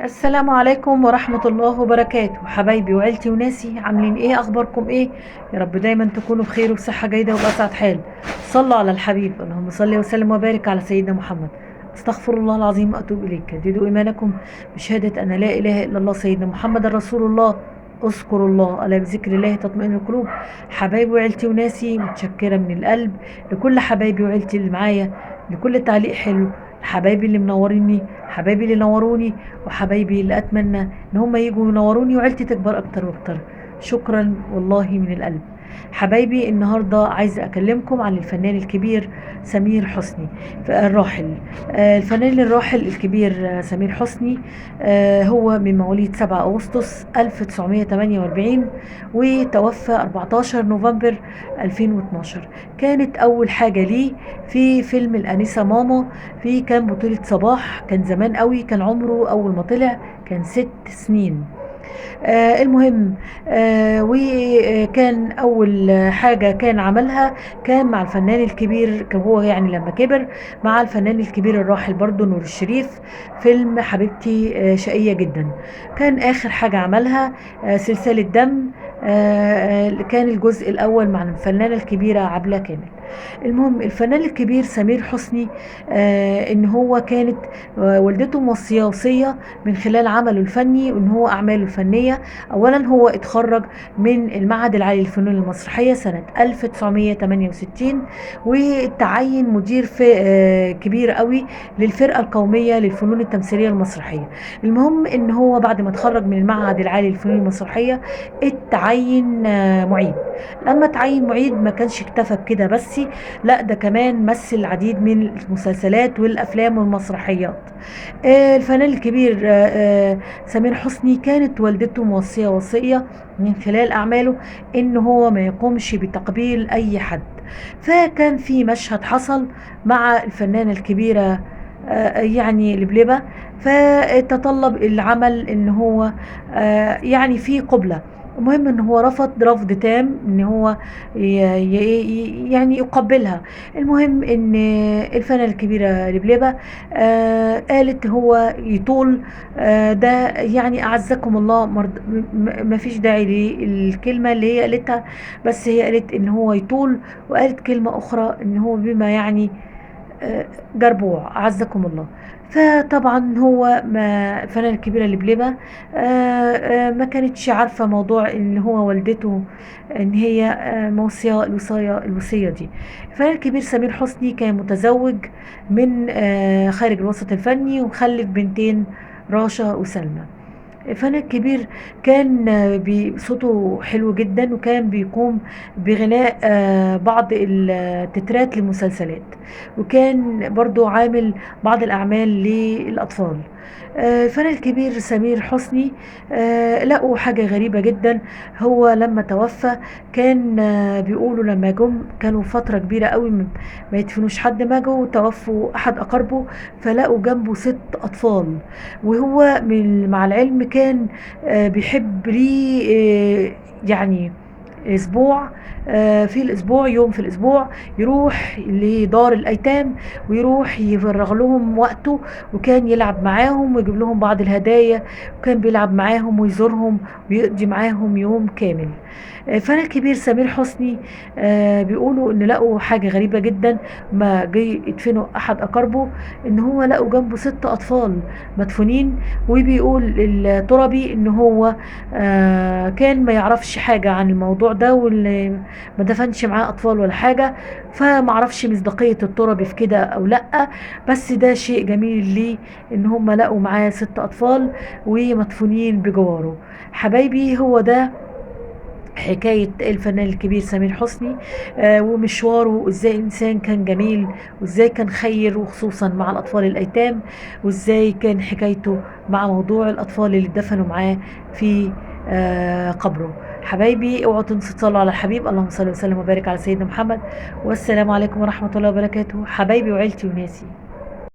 السلام عليكم ورحمة الله وبركاته، حبايبي وعيلتي وناسي، عاملين ايه؟ اخباركم ايه؟ يا رب دايما تكونوا بخير وبصحة جيدة وبأسعد حال. صلوا على الحبيب، اللهم صل وسلم وبارك على سيدنا محمد. استغفر الله العظيم واتوب اليك. جددوا ايمانكم بشهادة ان لا اله الا الله سيدنا محمد رسول الله. اذكروا الله، الا بذكر الله تطمئن القلوب. حبايبي وعيلتي وناسي، متشكرة من القلب لكل حبايبي وعيلتي اللي معايا، لكل تعليق حلو، حبايبي اللي منوريني، حبايبي اللي نوروني، وحبايبي اللي اتمنى ان هم يجوا ينوروني وعيلتي تكبر اكتر واكتر. شكرا والله من القلب. حبايبي النهارده عايزه اكلمكم عن الفنان الكبير سمير حسني الراحل. الفنان الراحل الكبير سمير حسني، هو من مواليد 7 أغسطس 1948 وتوفى 14 نوفمبر 2012. كانت أول حاجة ليه في فيلم الأنسة ماما، كان بطولة صباح، كان زمان قوي، كان عمره أول ما طلع كان 6 سنين. المهم، وكان أول حاجة كان عملها كان مع الفنان الكبير، كان هو يعني لما كبر مع الفنان الكبير الراحل برضو نور الشريف، فيلم حبيبتي شقية جدا. كان آخر حاجة عملها سلسلة دم، كان الجزء الأول مع الفنانة الكبيرة عبلة كامل. المهم الفنان الكبير سمير حسني، ان هو كانت والدته موصيه وصيه من خلال عمله الفني وان هو اعماله الفنيه. اولا هو اتخرج من المعهد العالي للفنون المسرحيه سنه 1968، وتعين مدير في كبير قوي للفرقه القوميه للفنون التمثيليه المسرحيه. المهم ان هو بعد ما اتخرج من المعهد العالي للفنون المسرحيه اتعين معيد. لما تعين معيد ما كانش اكتفى بكده بس، لا ده كمان مثل العديد من المسلسلات والافلام والمسرحيات. الفنان الكبير سمير حسني، كانت والدته موصيه وصيه من خلال اعماله ان هو ما يقومش بتقبيل اي حد. فكان في مشهد حصل مع الفنانه الكبيره يعني لبلبة، فتطلب العمل ان هو يعني في قبلة. المهم ان هو رفض رفض تام ان هو يعني يقبلها. المهم ان الفنانة الكبيرة لبلبة قالت هو يطول، ده يعني اعزكم الله ما فيش داعي للكلمة اللي هي قالتها، بس هي قالت ان هو يطول، وقالت كلمة اخرى ان هو بما يعني جربوع أعزكم الله. فطبعا هو ما الفنانة الكبيرة لبلبة ما كانتش عارفة موضوع ان هو والدته ان هي موصية الوصية دي. الفنان الكبير سمير حسني كان متزوج من خارج الوسط الفني ومخلف بنتين، راشا وسلمى. الفنان الكبير كان صوته حلو جدا، وكان بيقوم بغناء بعض التترات للمسلسلات، وكان برضو عامل بعض الأعمال للأطفال. الفنان الكبير سمير حسني لقوا حاجة غريبة جدا. هو لما توفى كان بيقولوا لما جم كانوا فترة كبيرة قوي ما يدفنوش حد، ما جو توفوا أحد أقاربه فلقوا جنبه 6 أطفال. وهو مع العلم كان بيحب ليه يعني اسبوع، في الاسبوع يوم في الاسبوع يروح لدار الايتام ويروح يفرغ لهم وقته، وكان يلعب معاهم ويجيب لهم بعض الهدايا، وكان بيلعب معاهم ويزورهم ويقضي معاهم يوم كامل. الفنان الكبير سمير حسني بيقولوا ان لقوا حاجة غريبة جدا. ما جي يدفنوا احد اقاربه ان هو لقوا جنبه 6 اطفال مدفونين، وبيقول التربي ان هو كان ما يعرفش حاجة عن الموضوع ده، واللي ما دفنش معاه اطفال ولا حاجة، فما عرفش مصداقية التربي في كده او لا. بس ده شيء جميل ليه ان هم لقوا معاه 6 اطفال ومدفونين بجواره. حبايبي هو ده حكاية الفنان الكبير سمير حسني، ومشواره ازاي انسان كان جميل، وازاي كان خير وخصوصا مع الاطفال الايتام، وازاي كان حكايته مع موضوع الاطفال اللي دفنوا معاه في قبره. حبايبي اوعوا تنسوا تصلوا على الحبيب، اللهم صل وسلم وبارك على سيدنا محمد. والسلام عليكم ورحمة الله وبركاته، حبايبي وعيلتي وناسي.